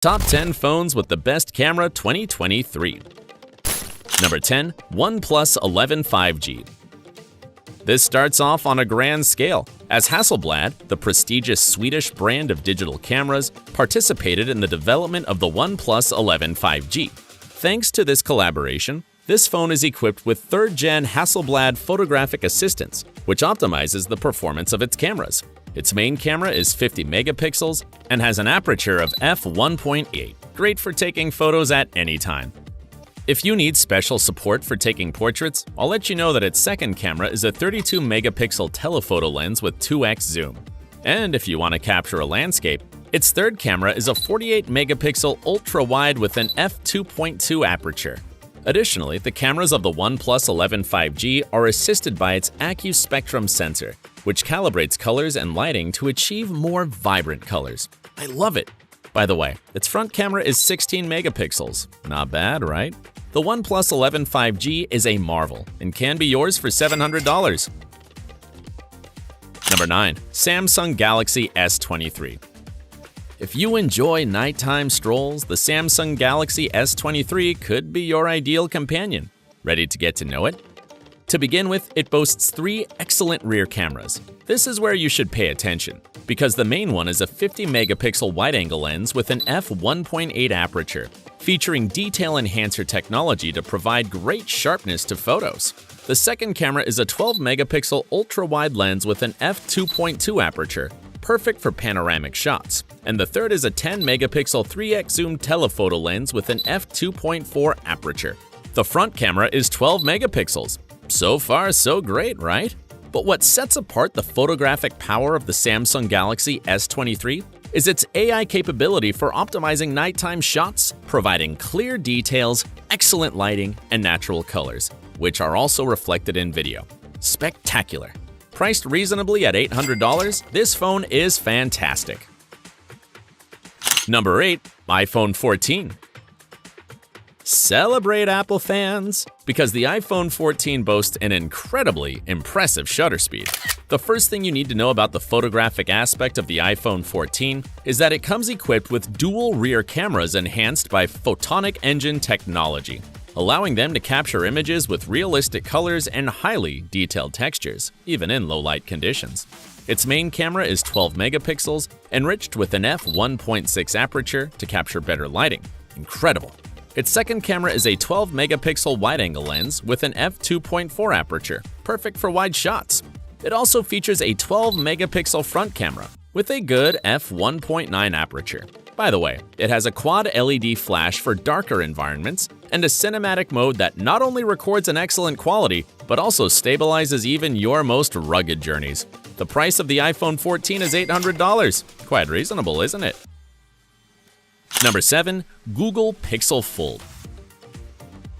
Top 10 phones with the best camera 2023. Number 10. OnePlus 11 5G. This starts off on a grand scale, as Hasselblad, the prestigious Swedish brand of digital cameras, participated in the development of the OnePlus 11 5G. Thanks to this collaboration, this phone is equipped with third-gen Hasselblad photographic assistance, which optimizes the performance of its cameras. Its main camera is 50 megapixels and has an aperture of f1.8, great for taking photos at any time. If you need special support for taking portraits, I'll let you know that its second camera is a 32 megapixel telephoto lens with 2x zoom. And if you want to capture a landscape, its third camera is a 48 megapixel ultra-wide with an f2.2 aperture. Additionally, the cameras of the OnePlus 11 5G are assisted by its AccuSpectrum sensor, which calibrates colors and lighting to achieve more vibrant colors. I love it! By the way, its front camera is 16 megapixels. Not bad, right? The OnePlus 11 5G is a marvel and can be yours for $700. Number 9. Samsung Galaxy S23. If you enjoy nighttime strolls, the Samsung Galaxy S23 could be your ideal companion. Ready to get to know it? To begin with, it boasts 3 excellent rear cameras. This is where you should pay attention, because the main one is a 50 megapixel wide-angle lens with an f1.8 aperture, featuring detail enhancer technology to provide great sharpness to photos. The second camera is a 12 megapixel ultra-wide lens with an f2.2 aperture, perfect for panoramic shots. And the third is a 10 megapixel 3x zoom telephoto lens with an f2.4 aperture. The front camera is 12 megapixels. So far, so great, right? But what sets apart the photographic power of the Samsung Galaxy S23 is its AI capability for optimizing nighttime shots, providing clear details, excellent lighting, and natural colors, which are also reflected in video. Spectacular! Priced reasonably at $800, this phone is fantastic. Number 8. iPhone 14. Celebrate, Apple fans! Because the iPhone 14 boasts an incredibly impressive shutter speed. The first thing you need to know about the photographic aspect of the iPhone 14 is that it comes equipped with dual rear cameras enhanced by photonic engine technology, allowing them to capture images with realistic colors and highly detailed textures, even in low-light conditions. Its main camera is 12 megapixels, enriched with an f1.6 aperture to capture better lighting. Incredible! Its second camera is a 12 megapixel wide-angle lens with an f2.4 aperture, perfect for wide shots. It also features a 12 megapixel front camera with a good f1.9 aperture. By the way, it has a quad LED flash for darker environments and a cinematic mode that not only records in excellent quality, but also stabilizes even your most rugged journeys. The price of the iPhone 14 is $800. Quite reasonable, isn't it? Number 7. Google Pixel Fold.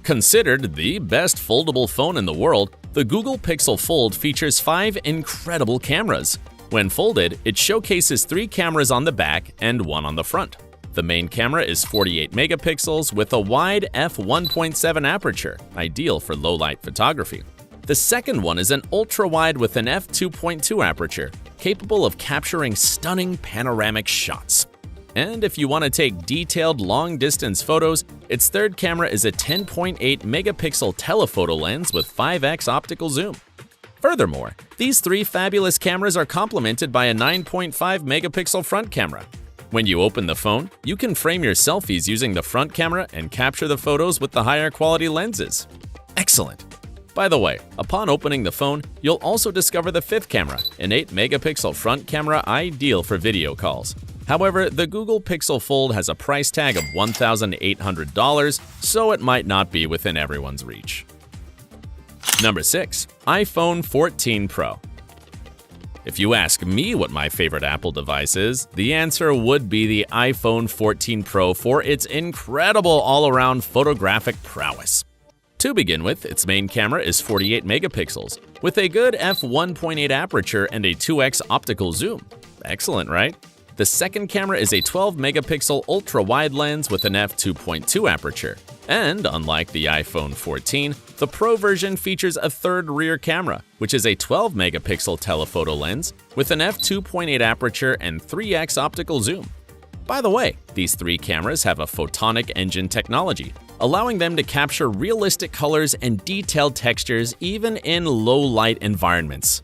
Considered the best foldable phone in the world, the Google Pixel Fold features 5 incredible cameras. When folded, it showcases 3 cameras on the back and 1 on the front. The main camera is 48 megapixels with a wide f1.7 aperture, ideal for low-light photography. The second one is an ultra-wide with an f2.2 aperture, capable of capturing stunning panoramic shots. And if you want to take detailed long-distance photos, its third camera is a 10.8 megapixel telephoto lens with 5x optical zoom. Furthermore, these 3 fabulous cameras are complemented by a 9.5 megapixel front camera. When you open the phone, you can frame your selfies using the front camera and capture the photos with the higher quality lenses. Excellent! By the way, upon opening the phone, you'll also discover the 5th camera, an 8 megapixel front camera ideal for video calls. However, the Google Pixel Fold has a price tag of $1,800, so it might not be within everyone's reach. Number 6. iPhone 14 Pro. If you ask me what my favorite Apple device is, the answer would be the iPhone 14 Pro for its incredible all-around photographic prowess. To begin with, its main camera is 48 megapixels, with a good f1.8 aperture and a 2x optical zoom. Excellent, right? The second camera is a 12 megapixel ultra-wide lens with an f2.2 aperture. And unlike the iPhone 14, the Pro version features a third rear camera, which is a 12 megapixel telephoto lens with an f2.8 aperture and 3x optical zoom. By the way, these three cameras have a photonic engine technology, allowing them to capture realistic colors and detailed textures even in low-light environments.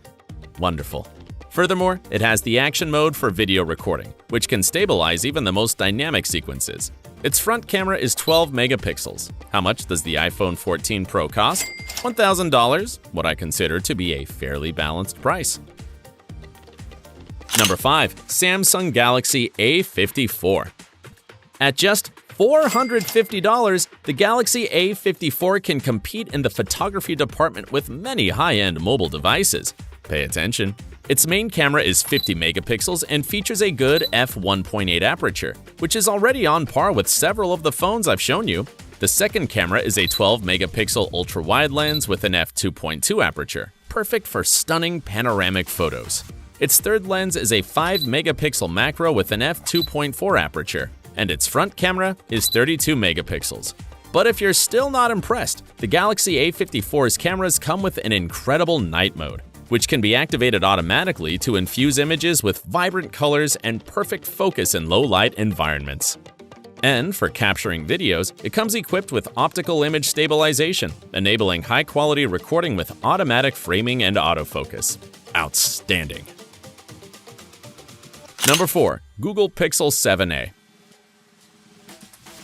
Wonderful. Furthermore, it has the action mode for video recording, which can stabilize even the most dynamic sequences. Its front camera is 12 megapixels. How much does the iPhone 14 Pro cost? $1,000, what I consider to be a fairly balanced price. Number 5. Samsung Galaxy A54. At just $450, the Galaxy A54 can compete in the photography department with many high-end mobile devices. Pay attention. Its main camera is 50 megapixels and features a good f1.8 aperture, which is already on par with several of the phones I've shown you. The second camera is a 12 megapixel ultra-wide lens with an f2.2 aperture, perfect for stunning panoramic photos. Its third lens is a 5 megapixel macro with an f2.4 aperture, and its front camera is 32 megapixels. But if you're still not impressed, the Galaxy A54's cameras come with an incredible night mode, which can be activated automatically to infuse images with vibrant colors and perfect focus in low-light environments. And for capturing videos, it comes equipped with optical image stabilization, enabling high-quality recording with automatic framing and autofocus. Outstanding! Number 4. Google Pixel 7a.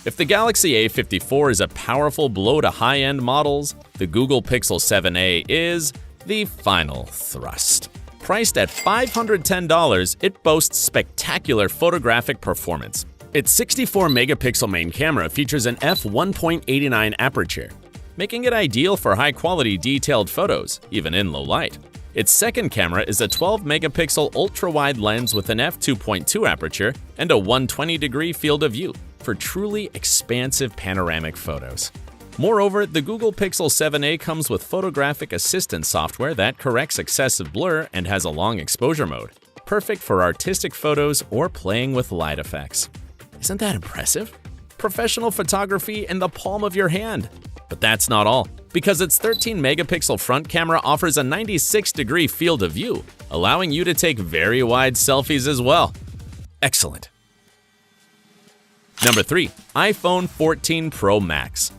If the Galaxy A54 is a powerful blow to high-end models, the Google Pixel 7a is the final thrust. Priced at $510, it boasts spectacular photographic performance. Its 64-megapixel main camera features an f1.89 aperture, making it ideal for high-quality detailed photos, even in low light. Its second camera is a 12-megapixel ultra-wide lens with an f2.2 aperture and a 120-degree field of view for truly expansive panoramic photos. Moreover, the Google Pixel 7a comes with photographic assistant software that corrects excessive blur and has a long exposure mode, perfect for artistic photos or playing with light effects. Isn't that impressive? Professional photography in the palm of your hand. But that's not all, because its 13-megapixel front camera offers a 96-degree field of view, allowing you to take very wide selfies as well. Excellent. Number 3. iPhone 14 Pro Max.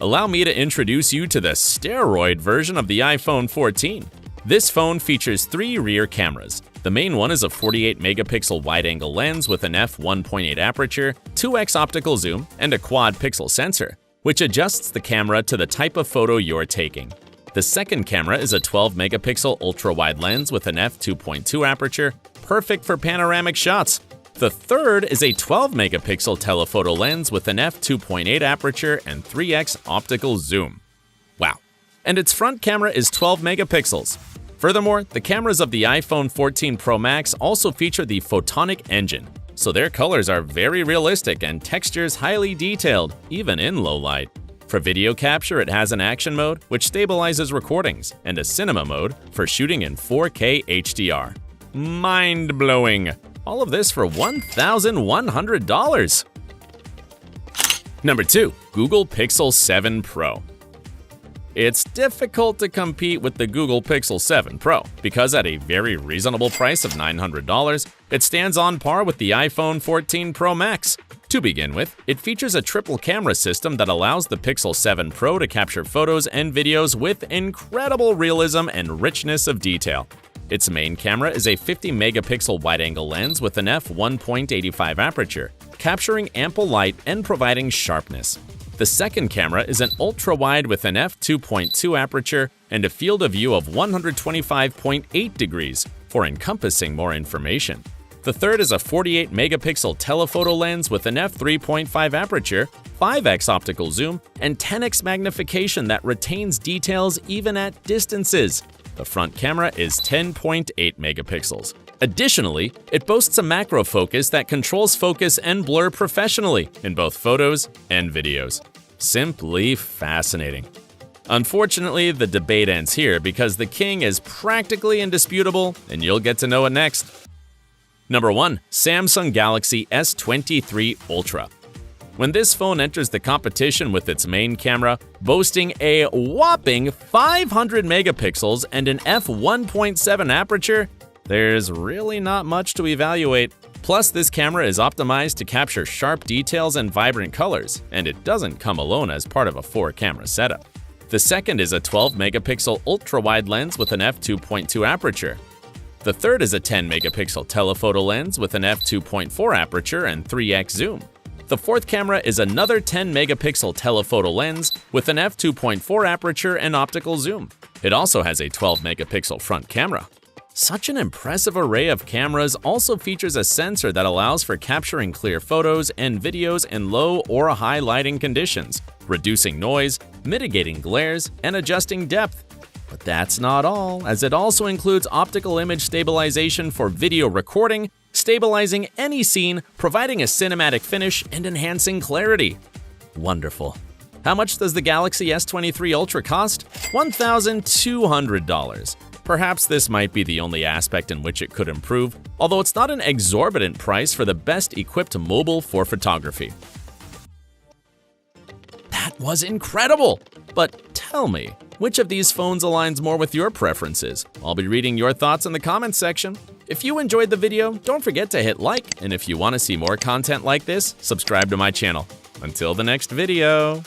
Allow me to introduce you to the steroid version of the iPhone 14. This phone features 3 rear cameras. The main one is a 48-megapixel wide-angle lens with an f1.8 aperture, 2x optical zoom, and a quad-pixel sensor, which adjusts the camera to the type of photo you're taking. The second camera is a 12-megapixel ultra-wide lens with an f2.2 aperture, perfect for panoramic shots. The third is a 12-megapixel telephoto lens with an f2.8 aperture and 3x optical zoom. Wow. And its front camera is 12 megapixels. Furthermore, the cameras of the iPhone 14 Pro Max also feature the photonic engine, so their colors are very realistic and textures highly detailed, even in low light. For video capture, it has an action mode, which stabilizes recordings, and a cinema mode for shooting in 4K HDR. Mind-blowing! All of this for $1,100. Number 2. Google Pixel 7 Pro. It's difficult to compete with the Google Pixel 7 Pro because at a very reasonable price of $900, it stands on par with the iPhone 14 Pro Max. To begin with, it features a triple camera system that allows the Pixel 7 Pro to capture photos and videos with incredible realism and richness of detail. Its main camera is a 50-megapixel wide-angle lens with an f1.85 aperture, capturing ample light and providing sharpness. The second camera is an ultra-wide with an f2.2 aperture and a field of view of 125.8 degrees for encompassing more information. The third is a 48-megapixel telephoto lens with an f3.5 aperture, 5x optical zoom, and 10x magnification that retains details even at distances. The front camera is 10.8 megapixels. Additionally, it boasts a macro focus that controls focus and blur professionally in both photos and videos. Simply fascinating. Unfortunately, the debate ends here because the king is practically indisputable, and you'll get to know it next. Number 1. Samsung Galaxy S23 Ultra. When this phone enters the competition with its main camera, boasting a whopping 500 megapixels and an f1.7 aperture, there's really not much to evaluate. Plus, this camera is optimized to capture sharp details and vibrant colors, and it doesn't come alone as part of a 4-camera setup. The second is a 12-megapixel ultra-wide lens with an f2.2 aperture. The third is a 10-megapixel telephoto lens with an f2.4 aperture and 3x zoom. The fourth camera is another 10-megapixel telephoto lens with an f2.4 aperture and optical zoom. It also has a 12-megapixel front camera. Such an impressive array of cameras also features a sensor that allows for capturing clear photos and videos in low or high lighting conditions, reducing noise, mitigating glares, and adjusting depth. But that's not all, as it also includes optical image stabilization for video recording, stabilizing any scene, providing a cinematic finish, and enhancing clarity. Wonderful. How much does the Galaxy S23 Ultra cost? $1,200. Perhaps this might be the only aspect in which it could improve, although it's not an exorbitant price for the best equipped mobile for photography. That was incredible! But tell me, which of these phones aligns more with your preferences? I'll be reading your thoughts in the comments section. If you enjoyed the video, don't forget to hit like, and if you want to see more content like this, subscribe to my channel. Until the next video.